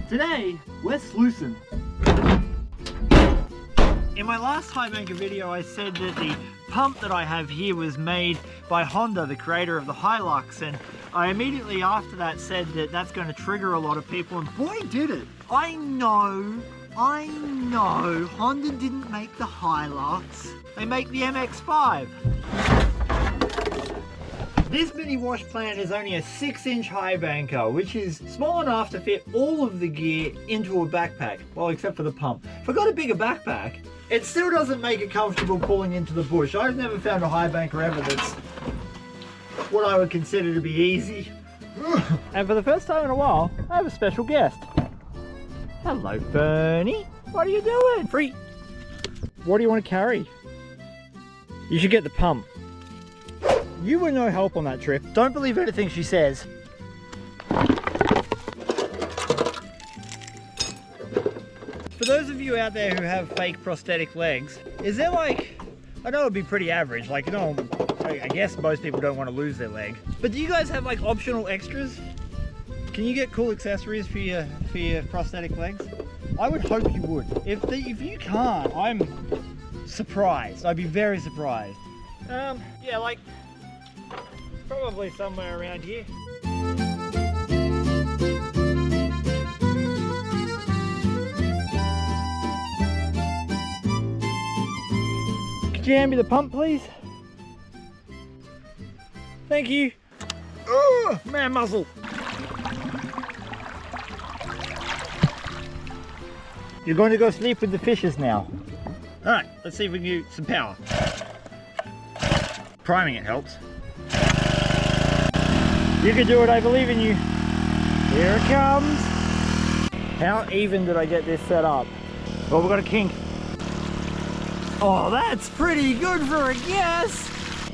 Today, we're sluicing. In my last Highbaker video, I said that the pump that I have here was made by Honda, the creator of the Hilux, and I immediately after that said that that's going to trigger a lot of people, and boy did it. I know, Honda didn't make the Hilux, they make the MX-5. This mini wash plant is only a 6-inch Highbaker, which is small enough to fit all of the gear into a backpack. Well, except for the pump. If I got a bigger backpack, it still doesn't make it comfortable pulling into the bush. I've never found a Highbaker ever that's what I would consider to be easy. And for the first time in a while, I have a special guest. Hello, Fernie. What are you doing? Free. What do you want to carry? You should get the pump. You were no help on that trip. Don't believe anything she says. For those of you out there who have fake prosthetic legs, is there like, I know it'd be pretty average, like, you know, I guess most people don't want to lose their leg. But do you guys have like optional extras? Can you get cool accessories for your prosthetic legs? I would hope you would. If you can't, I'm surprised. I'd be very surprised. Yeah, like, probably somewhere around here. Could you hand me the pump, please? Thank you. Oh, man muscle. You're going to go sleep with the fishes now. All right, let's see if we can get some power. Priming it helps. You can do it, I believe in you. Here it comes. How even did I get this set up? Well, we've got a kink. Oh, that's pretty good for a guess.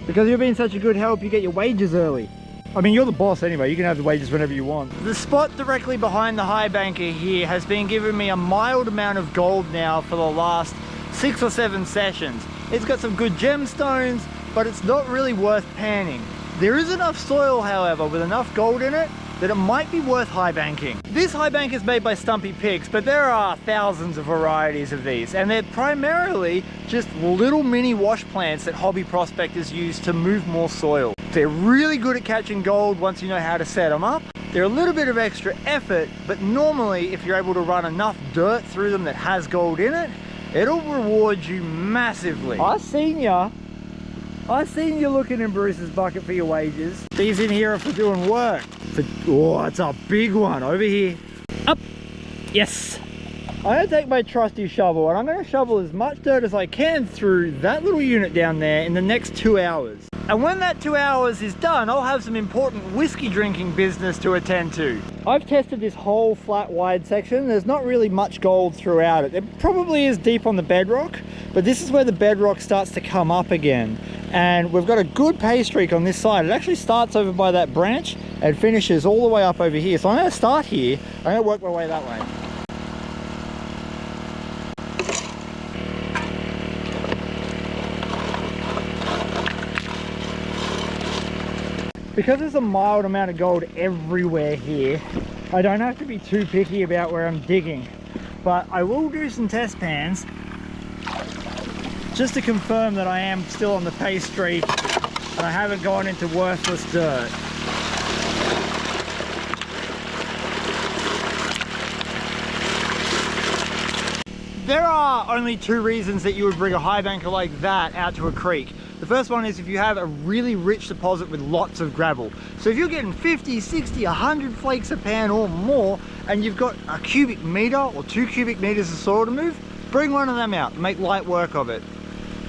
Because you're being such a good help, you get your wages early. I mean, you're the boss anyway. You can have the wages whenever you want. The spot directly behind the Highbaker here has been giving me a mild amount of gold now for the last 6 or 7 sessions. It's got some good gemstones, but it's not really worth panning. There is enough soil, however, with enough gold in it, that it might be worth Highbanking. This Highbank is made by Stumpy Picks, but there are thousands of varieties of these, and they're primarily just little mini wash plants that hobby prospectors use to move more soil. They're really good at catching gold once you know how to set them up. They're a little bit of extra effort, but normally if you're able to run enough dirt through them that has gold in it, it'll reward you massively. I seen you looking in Bruce's bucket for your wages. These in here are for doing work. Oh, it's a big one. Over here. Up. Yes. I'm going to take my trusty shovel and I'm going to shovel as much dirt as I can through that little unit down there in the next 2 hours. And when that 2 hours is done, I'll have some important whiskey drinking business to attend to. I've tested this whole flat wide section. There's not really much gold throughout it. It probably is deep on the bedrock, but this is where the bedrock starts to come up again. And we've got a good pay streak on this side. It actually starts over by that branch and finishes all the way up over here. So I'm going to start here. I'm going to work my way that way. Because there's a mild amount of gold everywhere here, I don't have to be too picky about where I'm digging. But I will do some test pans just to confirm that I am still on the pay streak and I haven't gone into worthless dirt. There are only 2 reasons that you would bring a Highbaker like that out to a creek. The first one is if you have a really rich deposit with lots of gravel. So if you're getting 50, 60, 100 flakes a pan or more, and you've got a cubic meter or 2 cubic meters of soil to move, bring one of them out and make light work of it.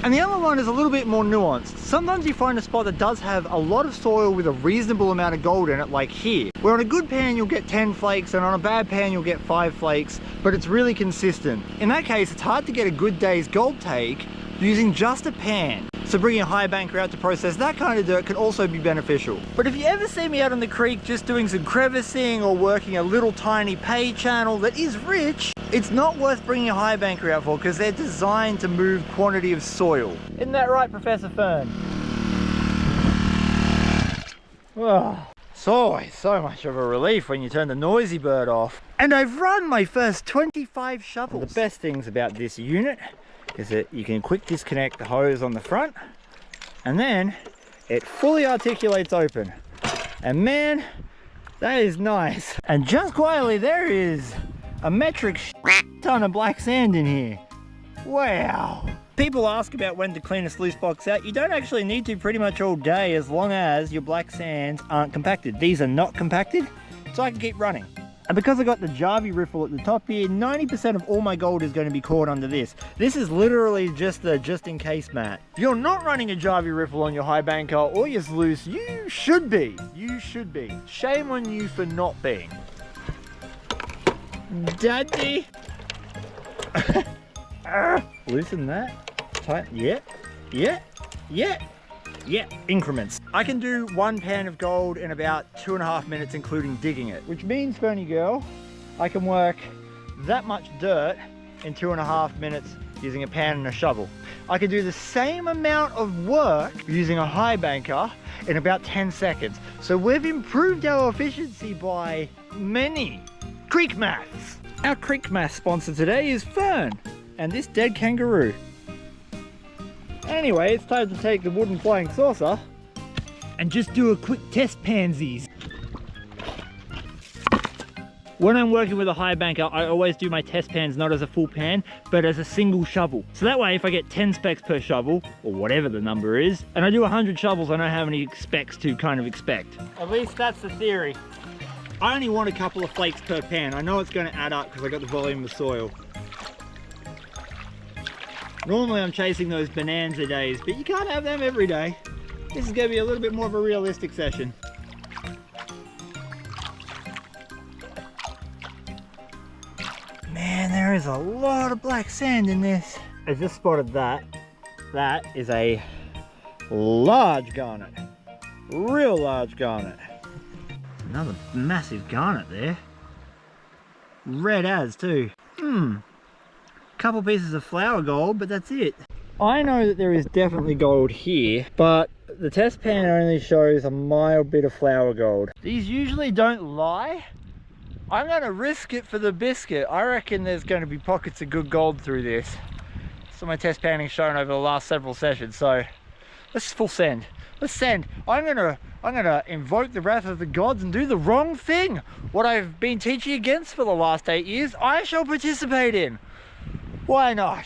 And the other one is a little bit more nuanced. Sometimes you find a spot that does have a lot of soil with a reasonable amount of gold in it, like here, where on a good pan you'll get 10 flakes and on a bad pan you'll get 5 flakes, but it's really consistent. In that case, it's hard to get a good day's gold take using just a pan. So bringing a Highbaker out to process that kind of dirt can also be beneficial. But if you ever see me out on the creek just doing some crevicing or working a little tiny pay channel that is rich, it's not worth bringing a Highbaker out for because they're designed to move quantity of soil. Isn't that right, Professor Fern? Oh. It's always so much of a relief when you turn the noisy bird off. And I've run my first 25 shovels. The best things about this unit is that you can quick disconnect the hose on the front, and then it fully articulates open. And man, that is nice. And just quietly, there is a metric ton of black sand in here. Wow. People ask about when to clean a sluice box out. You don't actually need to pretty much all day, as long as your black sands aren't compacted. These are not compacted, so I can keep running. And because I got the Jarvie riffle at the top here, 90% of all my gold is going to be caught under this. This is literally just the just-in-case mat. If you're not running a Jarvie riffle on your Highbaker or your sluice, you should be. You should be. Shame on you for not being. Daddy. Loosen that. Tight. Yeah. Yeah. Yeah. Yeah, increments. I can do 1 pan of gold in about 2.5 minutes, including digging it. Which means, Fernie girl, I can work that much dirt in 2.5 minutes using a pan and a shovel. I can do the same amount of work using a Highbaker in about 10 seconds. So we've improved our efficiency by many. Creek maths. Our creek math sponsor today is Fern and this dead kangaroo. Anyway, it's time to take the wooden flying saucer and just do a quick test pansies. When I'm working with a Highbaker, I always do my test pans not as a full pan, but as a single shovel. So that way, if I get 10 specks per shovel, or whatever the number is, and I do 100 shovels, I know how many specks to kind of expect. At least that's the theory. I only want a couple of flakes per pan. I know it's going to add up because I got the volume of soil. Normally I'm chasing those bonanza days, but you can't have them every day. This is going to be a little bit more of a realistic session. Man, there is a lot of black sand in this. I just spotted that. That is a large garnet. Real large garnet. Another massive garnet there. Red as too. Couple pieces of flower gold, but that's it. I know that there is definitely gold here, but the test pan only shows a mild bit of flower gold. These usually don't lie. I'm gonna risk it for the biscuit. I reckon there's gonna be pockets of good gold through this. So my test panning shown over the last several sessions, so let's full send. Let's send. I'm gonna invoke the wrath of the gods and do the wrong thing. What I've been teaching against for the last 8 years, I shall participate in. Why not?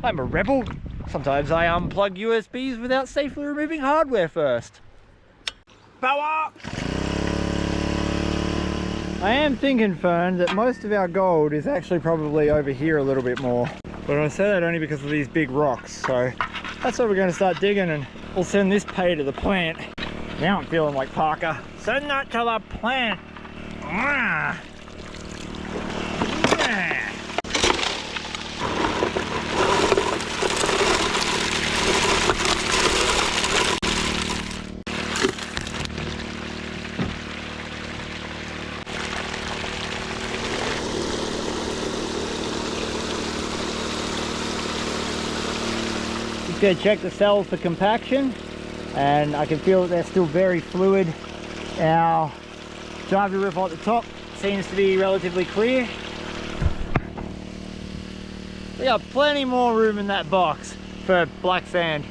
I'm a rebel. Sometimes I unplug USBs without safely removing hardware first. Power! I am thinking, Fern, that most of our gold is actually probably over here a little bit more. But I say that only because of these big rocks. So that's what we're going to start digging, and we'll send this pay to the plant. Now I'm feeling like Parker. Send that to the plant. Ah. Yeah. Just going to check the cells for compaction, and I can feel that they're still very fluid. Our Jarvie riffle at the top seems to be relatively clear. We got plenty more room in that box for black sand.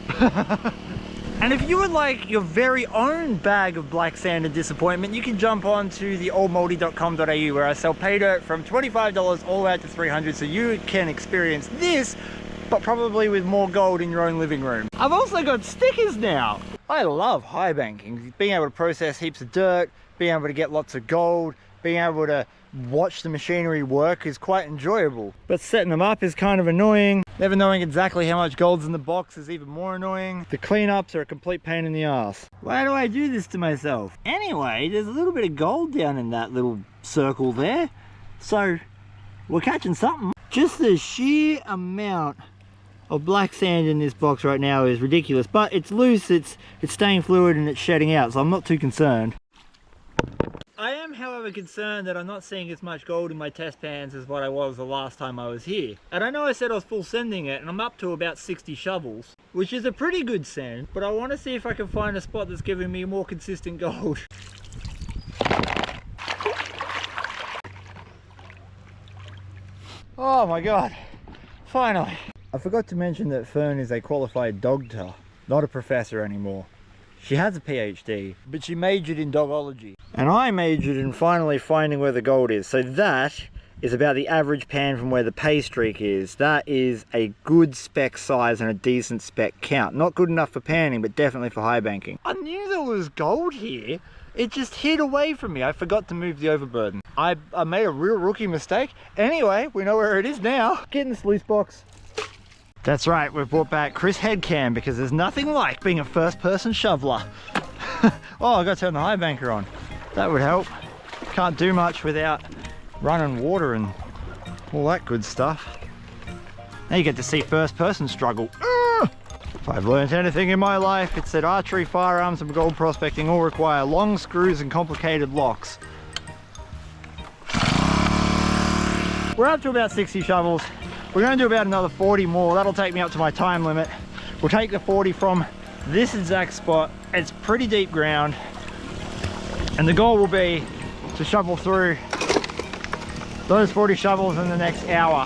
And if you would like your very own bag of black sand and disappointment, you can jump on to the oldmoldy.com.au, where I sell pay dirt from $25 all the way out to $300, so you can experience this, but probably with more gold in your own living room. I've also got stickers now. I love high banking. Being able to process heaps of dirt, being able to get lots of gold, being able to watch the machinery work is quite enjoyable. But setting them up is kind of annoying. Never knowing exactly how much gold's in the box is even more annoying. The cleanups are a complete pain in the ass. Why do I do this to myself? Anyway, there's a little bit of gold down in that little circle there. So we're catching something. Just the sheer amount of black sand in this box right now is ridiculous, but it's loose, it's staying fluid, and it's shedding out, so I'm not too concerned. I am, however, concerned that I'm not seeing as much gold in my test pans as what I was the last time I was here. And I know I said I was full sending it, and I'm up to about 60 shovels, which is a pretty good send, but I want to see if I can find a spot that's giving me more consistent gold. Oh my god, finally. I forgot to mention that Fern is a qualified dogter, not a professor anymore. She has a PhD, but she majored in dogology. And I majored in finally finding where the gold is. So that is about the average pan from where the pay streak is. That is a good spec size and a decent spec count. Not good enough for panning, but definitely for high banking. I knew there was gold here. It just hid away from me. I forgot to move the overburden. I made a real rookie mistake. Anyway, we know where it is now. Get in the sluice box. That's right, we've brought back Chris Headcam because there's nothing like being a first-person shoveler. Oh, I got to turn the high banker on. That would help. Can't do much without running water and all that good stuff. Now you get to see first-person struggle. If I've learned anything in my life, it's that archery, firearms and gold prospecting all require long screws and complicated locks. We're up to about 60 shovels. We're going to do about another 40 more. That'll take me up to my time limit. We'll take the 40 from this exact spot. It's pretty deep ground. And the goal will be to shovel through those 40 shovels in the next hour.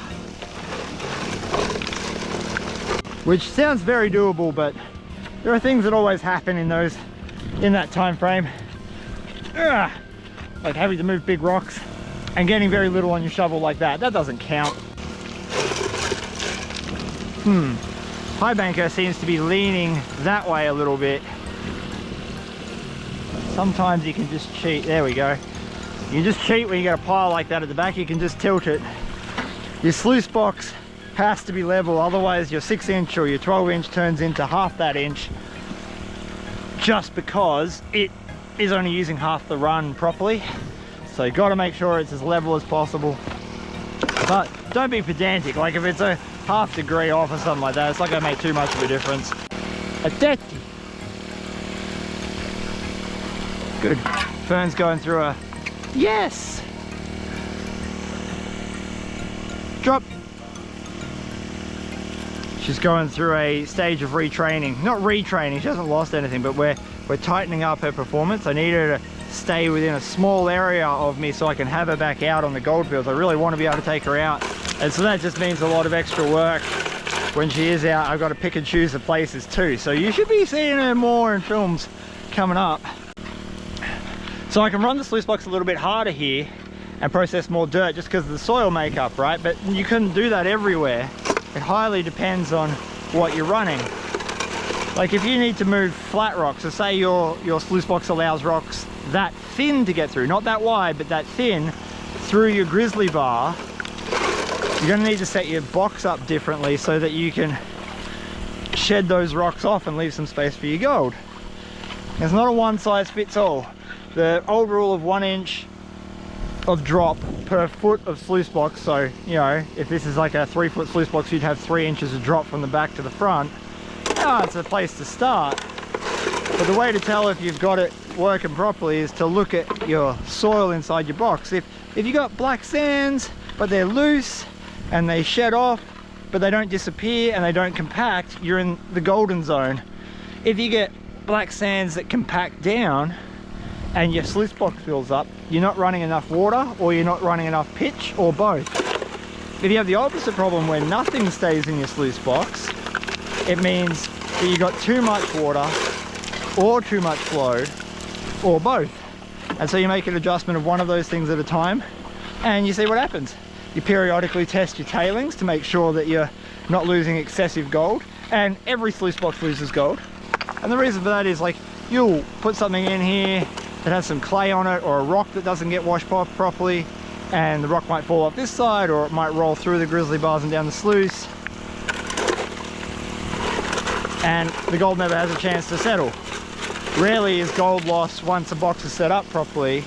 Which sounds very doable, but there are things that always happen in that time frame. Like having to move big rocks and getting very little on your shovel like that. That doesn't count. Highbaker seems to be leaning that way a little bit. Sometimes you can just cheat. There we go. You can just cheat when you get a pile like that at the back. You can just tilt it. Your sluice box has to be level, otherwise your 6-inch or your 12-inch turns into half that inch, just because it is only using half the run properly. So you got to make sure it's as level as possible. But don't be pedantic. Like if it's a half degree off or something like that, it's not going to make too much of a difference. A 30. Good. Fern's going through a yes. Drop. She's going through a stage of retraining. Not retraining, she hasn't lost anything, but we're tightening up her performance. I need her to stay within a small area of me so I can have her back out on the goldfields. I really want to be able to take her out. And so that just means a lot of extra work. When she is out, I've got to pick and choose the places too. So you should be seeing her more in films coming up. So I can run the sluice box a little bit harder here and process more dirt just because of the soil makeup, right? But you couldn't do that everywhere. It highly depends on what you're running. Like if you need to move flat rocks, so say your sluice box allows rocks that thin to get through, not that wide, but that thin through your grizzly bar, you're going to need to set your box up differently so that you can shed those rocks off and leave some space for your gold. It's not a one size fits all. The old rule of 1 inch of drop per foot of sluice box, so you know, if this is like a 3-foot sluice box, you'd have 3 inches of drop from the back to the front. It's a place to start. But the way to tell if you've got it working properly is to look at your soil inside your box. If you got black sands but they're loose and they shed off but they don't disappear and they don't compact, you're in the golden zone. If you get black sands that compact down and your sluice box fills up, you're not running enough water, or you're not running enough pitch, or both. If you have the opposite problem where nothing stays in your sluice box, it means that you got too much water or too much flow, or both. And so you make an adjustment of one of those things at a time and you see what happens. You periodically test your tailings to make sure that you're not losing excessive gold, and every sluice box loses gold. And the reason for that is, like, you'll put something in here that has some clay on it, or a rock that doesn't get washed off properly, and the rock might fall off this side, or it might roll through the grizzly bars and down the sluice, and the gold never has a chance to settle. Rarely is gold lost once a box is set up properly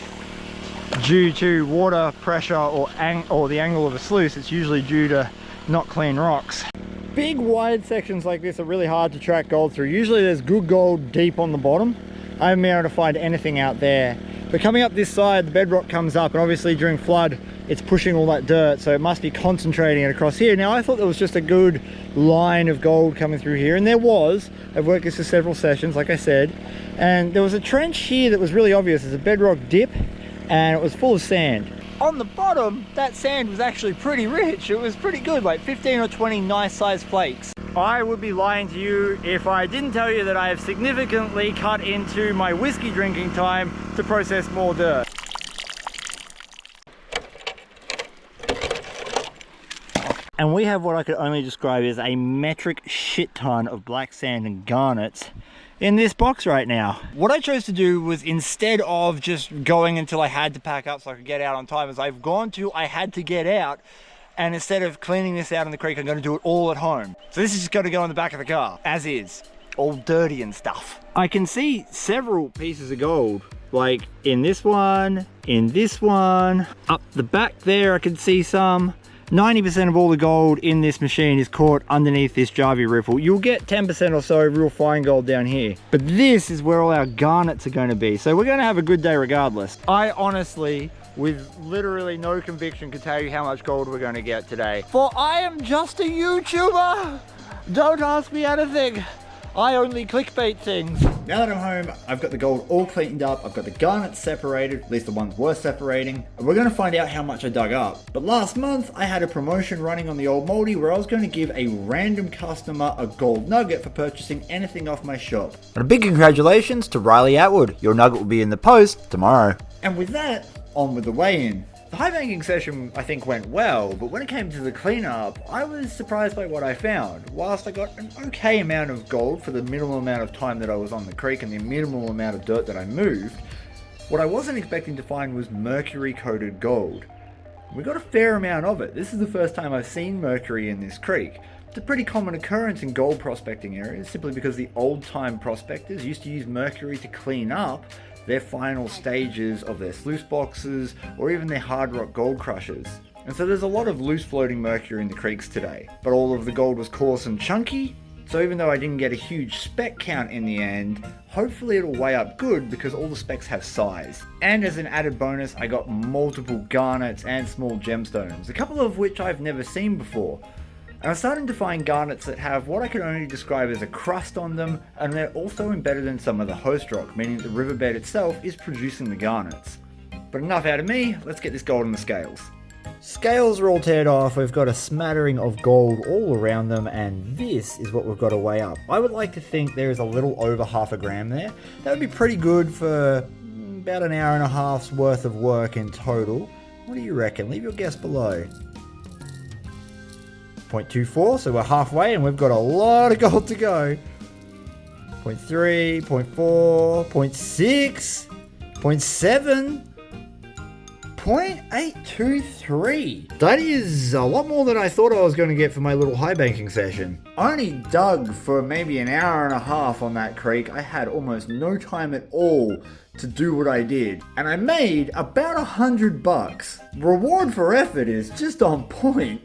due to water pressure or the angle of a sluice. It's usually due to not clean rocks. Big wide sections like this are really hard to track gold through. Usually there's good gold deep on the bottom. I haven't been able to find anything out there. But coming up this side, the bedrock comes up, and obviously during flood it's pushing all that dirt, so it must be concentrating it across here. Now I thought there was just a good line of gold coming through here, and there was. I've worked this for several sessions, like I said, and there was a trench here that was really obvious. There's a bedrock dip and it was full of sand. on the bottom, that sand was actually pretty rich. It was pretty good, like 15 or 20 nice sized flakes. I would be lying to you if I didn't tell you that I have significantly cut into my whiskey drinking time to process more dirt. And we have what I could only describe as a metric shit ton of black sand and garnets in this box right now. What I chose to do was, instead of just going until I had to pack up so I could get out on time, as I've gone to I had to get out, and instead of cleaning this out in the creek, I'm going to do it all at home. So this is just going to go in the back of the car, as is, all dirty and stuff. I can see several pieces of gold, like in this one, up the back there I can see some. 90% of all the gold in this machine is caught underneath this Jarvie riffle. You'll get 10% or so real fine gold down here. But this is where all our garnets are going to be. So we're going to have a good day regardless. I honestly, with literally no conviction, can tell you how much gold we're going to get today. For I am just a YouTuber. Don't ask me anything. I only clickbait things. Now that I'm home, I've got the gold all cleaned up, I've got the garnets separated, at least the ones worth separating, and we're going to find out how much I dug up. But last month, I had a promotion running on the old moldy where I was going to give a random customer a gold nugget for purchasing anything off my shop. And a big congratulations to Riley Atwood. Your nugget will be in the post tomorrow. And with that, on with the weigh-in. The high banking session I think went well, but when it came to the cleanup, I was surprised by what I found. Whilst I got an okay amount of gold for the minimal amount of time that I was on the creek and the minimal amount of dirt that I moved, what I wasn't expecting to find was mercury coated gold. We got a fair amount of it. This is the first time I've seen mercury in this creek. It's a pretty common occurrence in gold prospecting areas, simply because the old time prospectors used to use mercury to clean up their final stages of their sluice boxes or even their hard rock gold crushers. And so there's a lot of loose floating mercury in the creeks today, but all of the gold was coarse and chunky, so even though I didn't get a huge speck count in the end, hopefully it'll weigh up good because all the specks have size. And as an added bonus, I got multiple garnets and small gemstones, a couple of which I've never seen before. And I'm starting to find garnets that have what I can only describe as a crust on them, and they're also embedded in some of the host rock, meaning the riverbed itself is producing the garnets. But enough out of me, let's get this gold on the scales. Scales are all teared off, we've got a smattering of gold all around them, and this is what we've got to weigh up. I would like to think there is a little over half a gram there. That would be pretty good for about an hour and a half's worth of work in total. What do you reckon? Leave your guess below. 0.24, so we're halfway and we've got a lot of gold to go. 0.3, 0.4, 0.6, 0.7, 0.823. That is a lot more than I thought I was going to get for my little high banking session. I only dug for maybe an hour and a half on that creek. I had almost no time at all to do what I did, and I made about $100. Reward for effort is just on point.